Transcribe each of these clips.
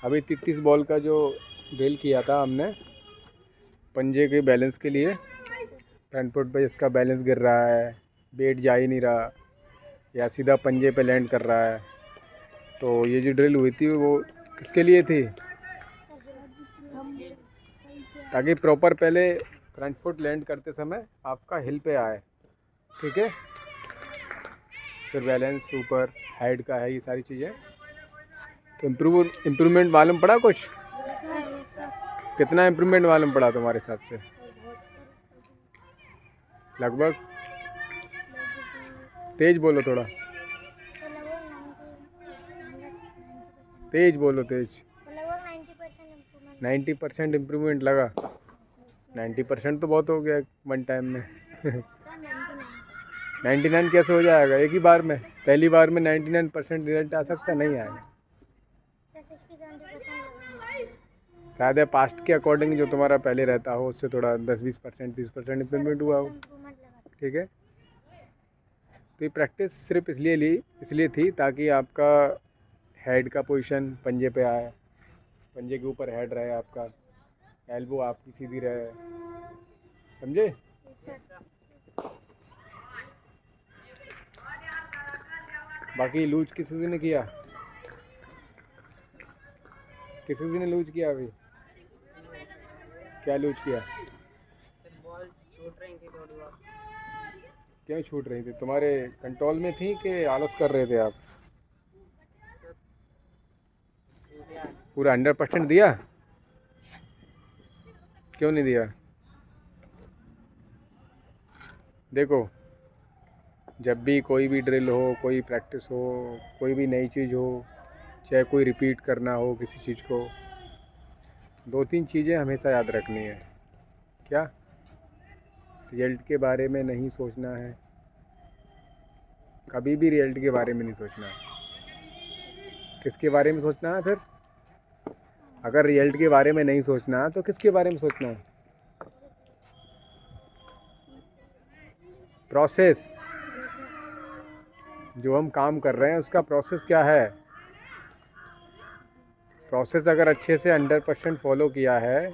अभी 33 बॉल का जो ड्रिल किया था हमने पंजे के बैलेंस के लिए, फ्रंट फुट पे इसका बैलेंस गिर रहा है, वेट जा ही नहीं रहा या सीधा पंजे पे लैंड कर रहा है। तो ये जो ड्रिल हुई थी वो किसके लिए थी? ताकि प्रॉपर पहले फ्रंट फुट लैंड करते समय आपका हिल पे आए, ठीक है। फिर बैलेंस ऊपर हाइट का है, ये सारी चीज़ें। तो इम्प्रूवमेंट मालूम पड़ा कुछ? कितना इम्प्रूवमेंट मालूम पड़ा तुम्हारे हिसाब से? लगभग तेज बोलो, थोड़ा तेज बोलो, तेज। 90% इम्प्रूवमेंट लगा। 90% तो बहुत हो गया वन टाइम में। 99 कैसे हो जाएगा एक ही बार में? पहली बार में 99% रिजल्ट आ सकता नहीं आएगा। शायद है पास्ट के अकॉर्डिंग जो तुम्हारा पहले रहता हो उससे थोड़ा 10-20% 30% इम्प्रूवमेंट हुआ हो, ठीक है। तो ये प्रैक्टिस सिर्फ इसलिए थी ताकि आपका हेड का पोजीशन पंजे पे आए, पंजे के ऊपर हेड रहे, आपका एल्बो आपकी सीधी रहे, समझे? बाकी लूज किसी ने किया? किसी ने लूज किया? अभी क्या लूज किया? बॉल छूट रही थी थोड़ी बहुत। क्यों छूट रही थी? तुम्हारे कंट्रोल में थी कि आलस कर रहे थे आप? पूरा 100% दिया? क्यों नहीं दिया? देखो, जब भी कोई भी ड्रिल हो, कोई प्रैक्टिस हो, कोई भी नई चीज़ हो, चाहे कोई रिपीट करना हो किसी चीज़ को, 2-3 चीज़ें हमेशा याद रखनी है। क्या? रिजल्ट के बारे में नहीं सोचना है, कभी भी रिजल्ट के बारे में नहीं सोचना है। किसके बारे में सोचना है फिर? अगर रिजल्ट के बारे में नहीं सोचना है तो किसके बारे में सोचना है? प्रोसेस, जो हम काम कर रहे हैं उसका प्रोसेस क्या है। प्रोसेस अगर अच्छे से 100% फॉलो किया है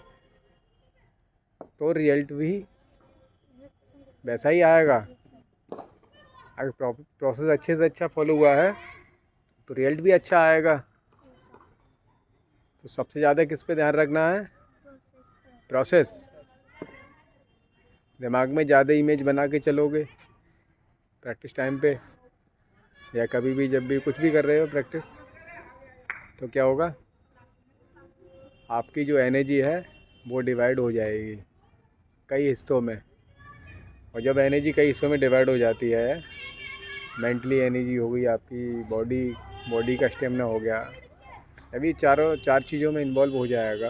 तो रिजल्ट भी वैसा ही आएगा। अगर प्रोसेस अच्छे से अच्छा फॉलो हुआ है तो रिजल्ट भी अच्छा आएगा। तो सबसे ज़्यादा किस पे ध्यान रखना है? प्रोसेस। दिमाग में ज़्यादा इमेज बना के चलोगे प्रैक्टिस टाइम पे या कभी भी जब भी कुछ भी कर रहे हो प्रैक्टिस, तो क्या होगा? आपकी जो एनर्जी है वो डिवाइड हो जाएगी कई हिस्सों में। और जब एनर्जी कई हिस्सों में डिवाइड हो जाती है, मेंटली एनर्जी हो गई आपकी, बॉडी का स्टेमिना हो गया, अभी चार चीज़ों में इन्वॉल्व हो जाएगा।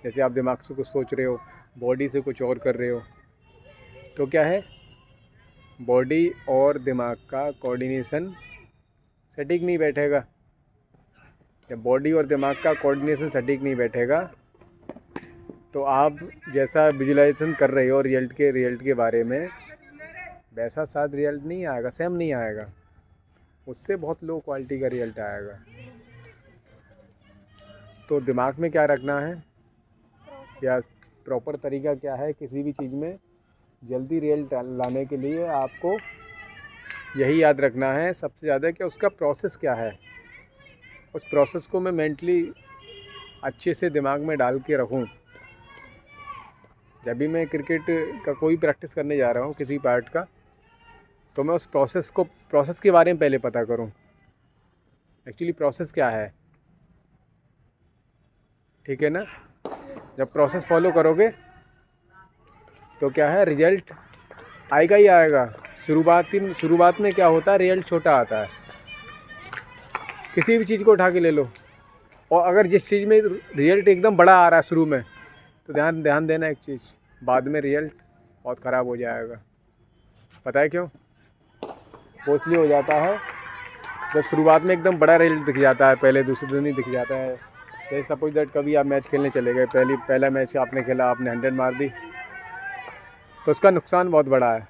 जैसे आप दिमाग से कुछ सोच रहे हो, बॉडी से कुछ और कर रहे हो, तो क्या है, बॉडी और दिमाग का कोऑर्डिनेशन सटीक नहीं बैठेगा। जब बॉडी और दिमाग का कोऑर्डिनेशन सटीक नहीं बैठेगा तो आप जैसा विजुलाइजेशन कर रहे हो रिजल्ट के बारे में, वैसा शायद रिजल्ट नहीं आएगा, सेम नहीं आएगा, उससे बहुत लो क्वालिटी का रिजल्ट आएगा। तो दिमाग में क्या रखना है या प्रॉपर तरीका क्या है किसी भी चीज़ में जल्दी रिजल्ट लाने के लिए? आपको यही याद रखना है सबसे ज़्यादा कि उसका प्रोसेस क्या है। उस प्रोसेस को मैं मेंटली अच्छे से दिमाग में डाल के रखूं। जब भी मैं क्रिकेट का कोई प्रैक्टिस करने जा रहा हूं किसी पार्ट का, तो मैं उस प्रोसेस के बारे में पहले पता करूं, एक्चुअली प्रोसेस क्या है, ठीक है ना। जब प्रोसेस फॉलो करोगे तो क्या है, रिजल्ट आएगा ही आएगा। शुरुआत में क्या होता है, रिजल्ट छोटा आता है। किसी भी चीज़ को उठा के ले लो, और अगर जिस चीज़ में रिजल्ट एकदम बड़ा आ रहा है शुरू में, तो ध्यान देना एक चीज़, बाद में रिजल्ट बहुत ख़राब हो जाएगा। पता है क्यों? वो इसलिए हो जाता है जब शुरुआत में एकदम बड़ा रिजल्ट दिख जाता है, पहले दूसरे दिन ही दिख जाता है। जैसे सपोज दैट कभी आप मैच खेलने चले गए, पहला मैच आपने खेला, आपने 100 मार दी, तो उसका नुकसान बहुत बड़ा है।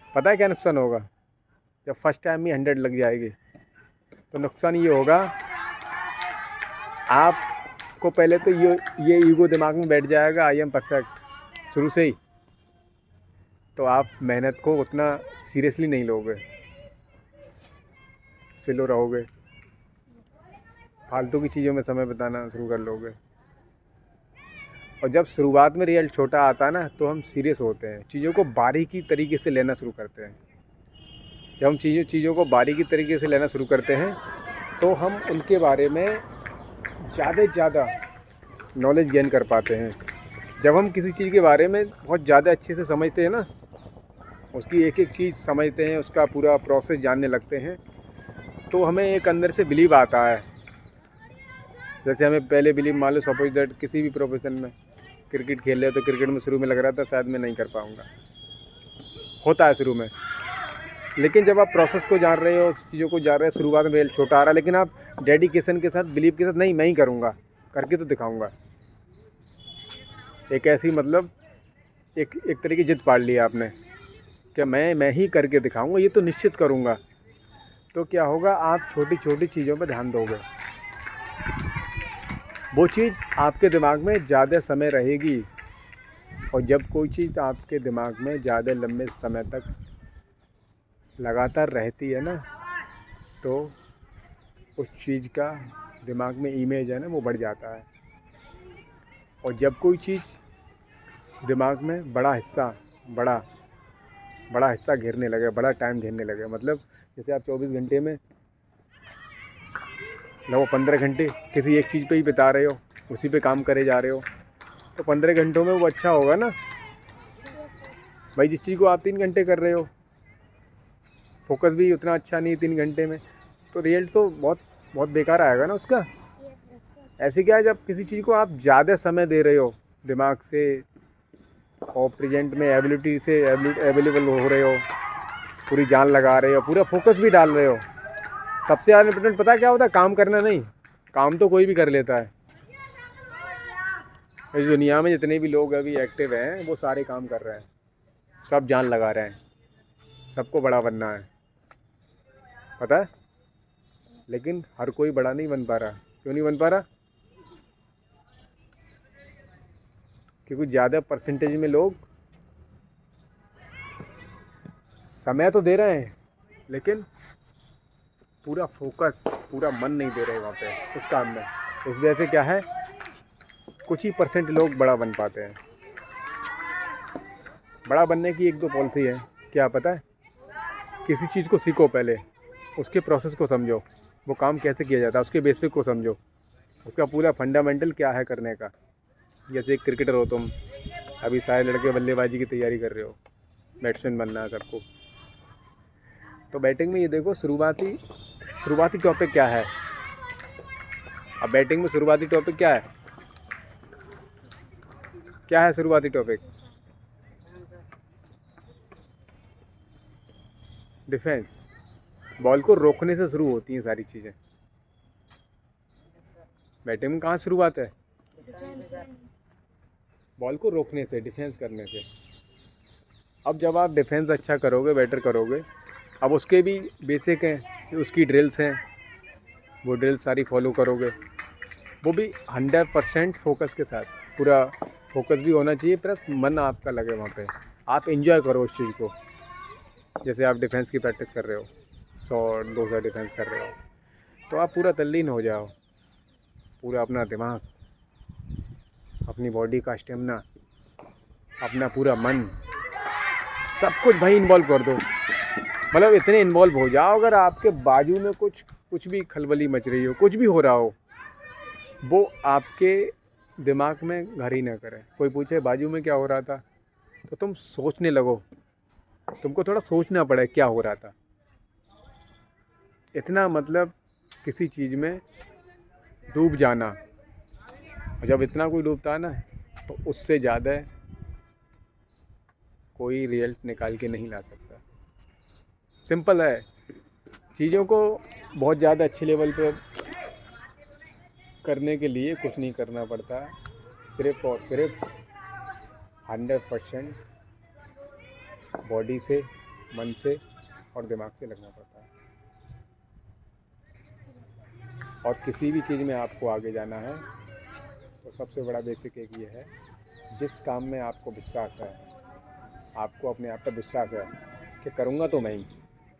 पता है क्या नुकसान होगा? जब फर्स्ट टाइम ही 100 लग जाएगी तो नुकसान ये होगा आपको पहले तो ये ईगो दिमाग में बैठ जाएगा, आई एम परफेक्ट शुरू से ही, तो आप मेहनत को उतना सीरियसली नहीं लोगे, स्लो रहोगे, फालतू की चीज़ों में समय बिताना शुरू कर लोगे। और जब शुरुआत में रिजल्ट छोटा आता है ना, तो हम सीरियस होते हैं, चीज़ों को बारीकी तरीके से लेना शुरू करते हैं। जब हम चीज़ों को बारीकी तरीके से लेना शुरू करते हैं तो हम उनके बारे में ज़्यादा से ज़्यादा नॉलेज गेन कर पाते हैं। जब हम किसी चीज़ के बारे में बहुत ज़्यादा अच्छे से समझते हैं ना, उसकी एक एक चीज़ समझते हैं, उसका पूरा प्रोसेस जानने लगते हैं, तो हमें एक अंदर से बिलीव आता है। जैसे हमें पहले बिलीव, मान लो सपोज दैट किसी भी प्रोफेशन में क्रिकेट खेल रहे, तो क्रिकेट में शुरू में लग रहा था शायद मैं नहीं कर पाऊँगा, होता है शुरू में। लेकिन जब आप प्रोसेस को जान रहे हो, चीज़ों को जान रहे हो, शुरुआत में रिजल्ट छोटा आ रहा है, लेकिन आप डेडिकेशन के साथ, बिलीव के साथ, नहीं मैं ही करूँगा, करके तो दिखाऊँगा, एक ऐसी मतलब एक तरह की जिद पाल लिया आपने कि मैं ही करके दिखाऊँगा, ये तो निश्चित करूँगा। तो क्या होगा, आप छोटी छोटी चीज़ों पर ध्यान दोगे, वो चीज़ आपके दिमाग में ज़्यादा समय रहेगी। और जब कोई चीज़ आपके दिमाग में ज़्यादा लंबे समय तक लगातार रहती है ना, तो उस चीज़ का दिमाग में इमेज है ना, वो बढ़ जाता है। और जब कोई चीज़ दिमाग में बड़ा हिस्सा घेरने लगे, बड़ा टाइम घेरने लगे, मतलब जैसे आप 24 घंटे में लगभग 15 घंटे किसी एक चीज़ पे ही बिता रहे हो, उसी पे काम करे जा रहे हो, तो 15 घंटों में वो अच्छा होगा ना भाई। जिस चीज़ को आप 3 घंटे कर रहे हो, फोकस भी उतना अच्छा नहीं 3 घंटे में, तो रिजल्ट तो बहुत बेकार आएगा ना उसका। ऐसे क्या है, जब किसी चीज़ को आप ज़्यादा समय दे रहे हो दिमाग से, और प्रेजेंट में एबिलिटी से अवेलेबल हो रहे हो, पूरी जान लगा रहे हो, पूरा फोकस भी डाल रहे हो। सबसे ज़्यादा इम्पोर्टेंट पता है क्या होता है, काम करना नहीं, काम तो कोई भी कर लेता है। इस दुनिया में जितने भी लोग अभी एक्टिव हैं, वो सारे काम कर रहे हैं, सब जान लगा रहे हैं, सबको बड़ा बनना है, पता है। लेकिन हर कोई बड़ा नहीं बन पा रहा। क्यों नहीं बन पा रहा? क्योंकि ज़्यादा परसेंटेज में लोग समय तो दे रहे हैं, लेकिन पूरा फोकस, पूरा मन नहीं दे रहे वहाँ पे उस काम में। इस वजह से क्या है, कुछ ही % लोग बड़ा बन पाते हैं। बड़ा बनने की 1-2 पॉलिसी है, क्या पता है? किसी चीज़ को सीखो, पहले उसके प्रोसेस को समझो, वो काम कैसे किया जाता है, उसके बेसिक को समझो, उसका पूरा फंडामेंटल क्या है करने का। जैसे एक क्रिकेटर हो तुम, अभी सारे लड़के बल्लेबाजी की तैयारी कर रहे हो, बैट्समैन बनना है सबको, तो बैटिंग में ये देखो शुरुआती टॉपिक क्या है। अब बैटिंग में शुरुआती टॉपिक क्या है? क्या है शुरुआती टॉपिक? डिफेंस। बॉल को रोकने से शुरू होती हैं सारी चीज़ें। बैटिंग में कहाँ शुरुआत है? बॉल को रोकने से, डिफेंस करने से। अब जब आप डिफेंस अच्छा करोगे, बेटर करोगे, अब उसके भी बेसिक हैं, उसकी ड्रिल्स हैं, वो ड्रिल सारी फॉलो करोगे, वो भी 100% फोकस के साथ। पूरा फोकस भी होना चाहिए, प्लस मन आपका लगे वहाँ पे, आप एंजॉय करो उस चीज़ को। जैसे आप डिफेंस की प्रैक्टिस कर रहे हो, 100-200 डिफेंस कर रहे हो, तो आप पूरा तल्लीन हो जाओ, पूरा अपना दिमाग, अपनी बॉडी का स्टेमिना, अपना पूरा मन, सब कुछ भाई इन्वॉल्व कर दो। मतलब इतने इन्वॉल्व हो जाओ, अगर आपके बाजू में कुछ भी खलबली मच रही हो, कुछ भी हो रहा हो, वो आपके दिमाग में घर ही ना करे। कोई पूछे बाजू में क्या हो रहा था, तो तुम सोचने लगो, तुमको थोड़ा सोचना पड़े क्या हो रहा था। इतना मतलब किसी चीज़ में डूब जाना, और जब इतना कोई डूबता है ना, तो उससे ज़्यादा कोई रिजल्ट निकाल के नहीं ला सकता। सिंपल है, चीज़ों को बहुत ज़्यादा अच्छे लेवल पे करने के लिए कुछ नहीं करना पड़ता, सिर्फ़ और सिर्फ 100% बॉडी से, मन से और दिमाग से लगना पड़ता है। और किसी भी चीज़ में आपको आगे जाना है तो सबसे बड़ा बेसिक एक ये है, जिस काम में आपको विश्वास है, आपको अपने आप पर विश्वास है कि करूँगा तो मैं ही,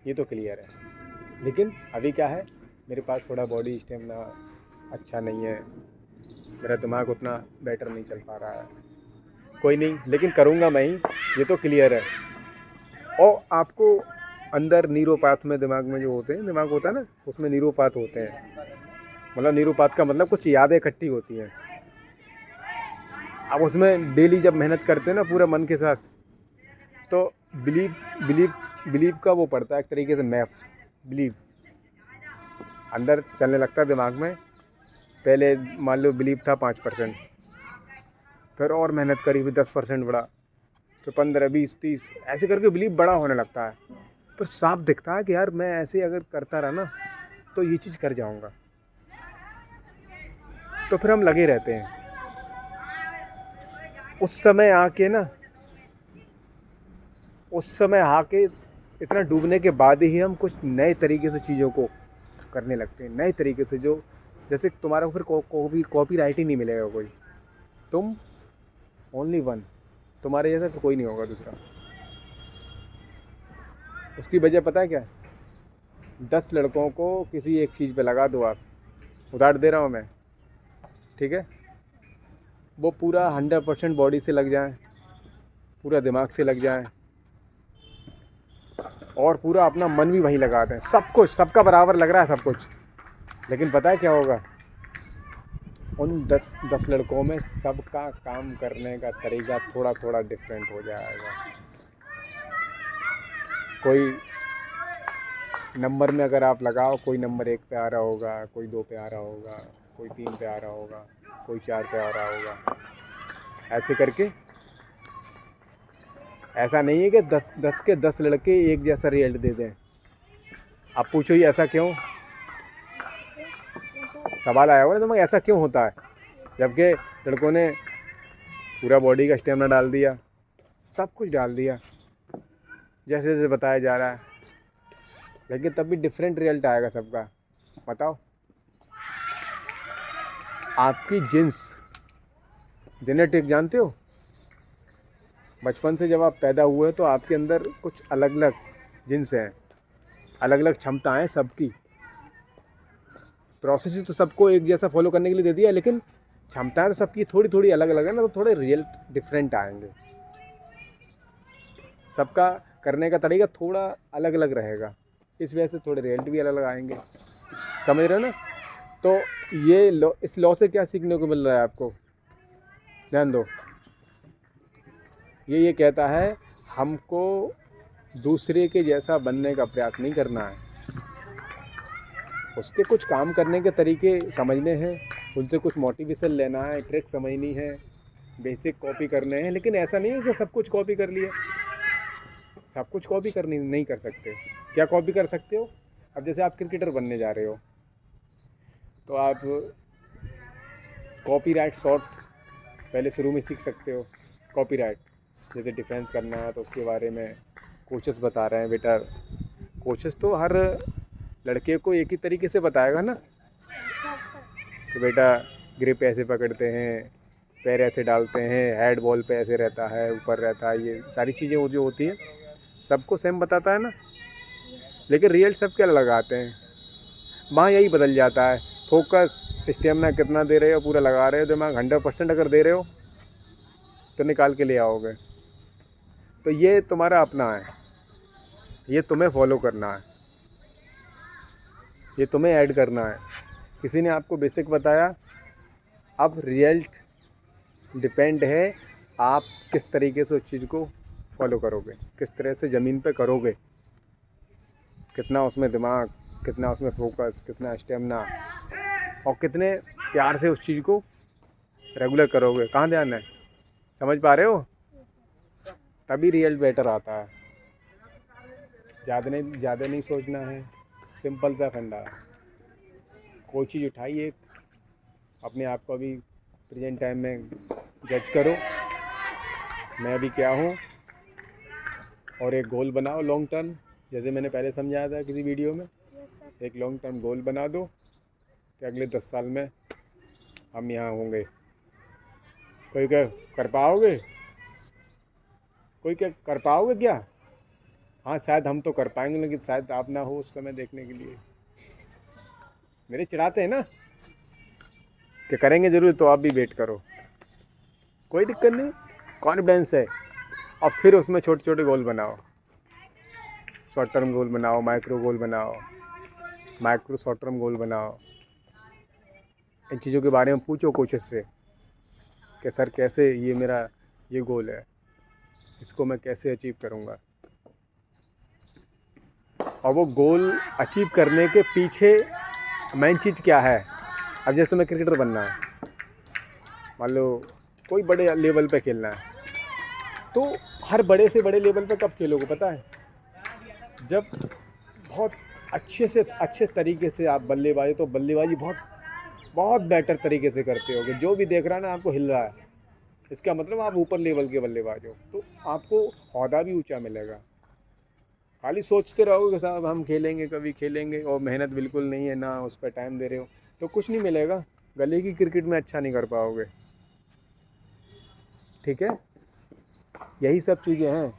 ये तो क्लियर है। लेकिन अभी क्या है, मेरे पास थोड़ा बॉडी स्टेमिना अच्छा नहीं है, मेरा दिमाग उतना बेटर नहीं चल पा रहा है, कोई नहीं, लेकिन करूँगा मैं ही, ये तो क्लियर है। और आपको अंदर न्यूरोपैथ में, दिमाग में जो होते हैं, दिमाग होता है ना, उसमें न्यूरोपैथ होते हैं, मतलब न्यूरोपैथ का मतलब कुछ यादें इकट्ठी होती हैं। अब उसमें डेली जब मेहनत करते हैं ना पूरे मन के साथ, तो बिलीव का वो पड़ता है एक तरीके से मैप, बिलीव अंदर चलने लगता है दिमाग में। पहले मान लो बिलीव था 5%, फिर और मेहनत करी, फिर 10% बढ़ा, फिर 15, 20, 30, ऐसे करके बिलीव बड़ा होने लगता है। फिर साफ दिखता है कि यार मैं ऐसे अगर करता रहा ना तो ये चीज़ कर जाऊंगा। तो फिर हम लगे रहते हैं। उस समय आके इतना डूबने के बाद ही हम कुछ नए तरीके से चीज़ों को करने लगते हैं, नए तरीके से, जो जैसे तुम्हारा फिर कॉपीराइट ही नहीं मिलेगा कोई, तुम ओनली वन, तुम्हारे जैसा फिर कोई नहीं होगा दूसरा। उसकी वजह पता है क्या है? 10 लड़कों को किसी एक चीज़ पे लगा दो, आप उदाहरण दे रहा हूँ मैं, ठीक है, वो पूरा 100% बॉडी से लग जाए, पूरा दिमाग से लग जाए, और पूरा अपना मन भी वहीं लगा दें, सब कुछ सबका बराबर लग रहा है सब कुछ, लेकिन पता है क्या होगा? उन 10 लड़कों में सबका काम करने का तरीका थोड़ा थोड़ा डिफरेंट हो जाएगा। कोई नंबर में अगर आप लगाओ, कोई नंबर 1 पे आ रहा होगा, कोई 2 पे आ रहा होगा, कोई 3 पे आ रहा होगा, कोई 4 पे आ रहा होगा, ऐसे करके। ऐसा नहीं है कि 10 के 10 लड़के एक जैसा रिजल्ट दे दें। आप पूछो ये ऐसा क्यों, सवाल आया होगा ना तुम्हें, ऐसा क्यों होता है? जबकि लड़कों ने पूरा बॉडी का स्टेमिना डाल दिया, सब कुछ डाल दिया जैसे जैसे बताया जा रहा है, लेकिन तब भी डिफरेंट रिजल्ट आएगा सबका। बताओ, आपकी जेनेटिक जानते हो? बचपन से जब आप पैदा हुए तो आपके अंदर कुछ अलग अलग जिन्स हैं, अलग अलग क्षमताएं सबकी। प्रोसेस तो सबको एक जैसा फॉलो करने के लिए दे दिया, लेकिन क्षमताएं तो सबकी थोड़ी थोड़ी अलग अलग है ना, तो थोड़े रिजल्ट डिफरेंट आएंगे। सबका करने का तरीका थोड़ा अलग अलग रहेगा, इस वजह से थोड़े रिजल्ट भी अलग अलग आएंगे। समझ रहे हो ना? तो ये इस लॉ से क्या सीखने को मिल रहा है आपको? ध्यान दो, ये कहता है हमको दूसरे के जैसा बनने का प्रयास नहीं करना है, उसके कुछ काम करने के तरीके समझने हैं, उनसे कुछ मोटिवेशन लेना है, ट्रिक समझनी है, बेसिक कॉपी करने हैं। लेकिन ऐसा नहीं है कि सब कुछ कॉपी कर लिया, सब कुछ कॉपी करनी नहीं कर सकते। क्या कॉपी कर सकते हो? अब जैसे आप क्रिकेटर बनने जा रहे हो तो आप कॉपीराइट शॉट पहले शुरू में सीख सकते हो। कॉपीराइट जैसे डिफेंस करना है तो उसके बारे में कोचेस बता रहे हैं। बेटा, कोचेस तो हर लड़के को एक ही तरीके से बताएगा ना कि बेटा ग्रिप ऐसे पकड़ते हैं, पैर ऐसे डालते हैं, हेड बॉल पे ऐसे रहता है, ऊपर रहता है, ये सारी चीज़ें वो जो होती हैं सबको सेम बताता है ना। लेकिन रिजल्ट सब क्या लगाते हैं, वहाँ यही बदल जाता है। फोकस, स्टेमिना कितना दे रहे हो, पूरा लगा रहे हो दिमाग, 100% अगर दे रहे हो तो निकाल के ले आओगे। तो ये तुम्हारा अपना है, ये तुम्हें फॉलो करना है, ये तुम्हें ऐड करना है। किसी ने आपको बेसिक बताया, अब रिजल्ट डिपेंड है आप किस तरीके से उस चीज़ को फॉलो करोगे, किस तरह से ज़मीन पे करोगे, कितना उसमें दिमाग, कितना उसमें फोकस, कितना स्टेमिना, और कितने प्यार से उस चीज़ को रेगुलर करोगे। कहाँ ध्यान है? समझ पा रहे हो? तभी रिजल्ट बेटर आता है। ज़्यादा नहीं सोचना है, सिंपल सा फंडा है। कोई चीज़ उठाइए, अपने आप को अभी प्रेजेंट टाइम में जज करो, मैं अभी क्या हूँ, और एक गोल बनाओ लॉन्ग टर्म। जैसे मैंने पहले समझाया था किसी वीडियो में, एक लॉन्ग टर्म गोल बना दो, कि अगले 10 साल में हम यहाँ होंगे। कोई क्या कर पाओगे? कोई क्या कर पाओगे क्या? हाँ शायद हम तो कर पाएंगे, लेकिन शायद आप ना हो उस समय देखने के लिए। मेरे चिढ़ाते हैं ना कि करेंगे ज़रूर, तो आप भी वेट करो, कोई दिक्कत नहीं, कॉन्फिडेंस है। और फिर उसमें छोटे छोटे गोल बनाओ, शॉर्ट टर्म गोल बनाओ, माइक्रो गोल बनाओ, माइक्रो शॉर्ट टर्म गोल बनाओ। इन चीज़ों के बारे में पूछो कोचेस से कि सर कैसे ये मेरा ये गोल है, इसको मैं कैसे अचीव करूँगा। और वो गोल अचीव करने के पीछे मेन चीज़ क्या है। अब जैसे तुम्हें क्रिकेटर बनना है, मान लो कोई बड़े लेवल पे खेलना है, तो हर बड़े से बड़े लेवल पे कब खेलोगे पता है? जब बहुत अच्छे तरीके से आप बल्लेबाजी, तो बल्लेबाजी बहुत बेटर तरीके से करते होगे। जो भी देख रहा है ना आपको हिल रहा है, इसका मतलब आप ऊपर लेवल के बल्लेबाज हो, तो आपको ओहदा भी ऊंचा मिलेगा। खाली सोचते रहोगे कि साहब हम खेलेंगे, कभी खेलेंगे, और मेहनत बिल्कुल नहीं है, ना उस पर टाइम दे रहे हो, तो कुछ नहीं मिलेगा। गली की क्रिकेट में अच्छा नहीं कर पाओगे। ठीक है, यही सब चीज़ें हैं।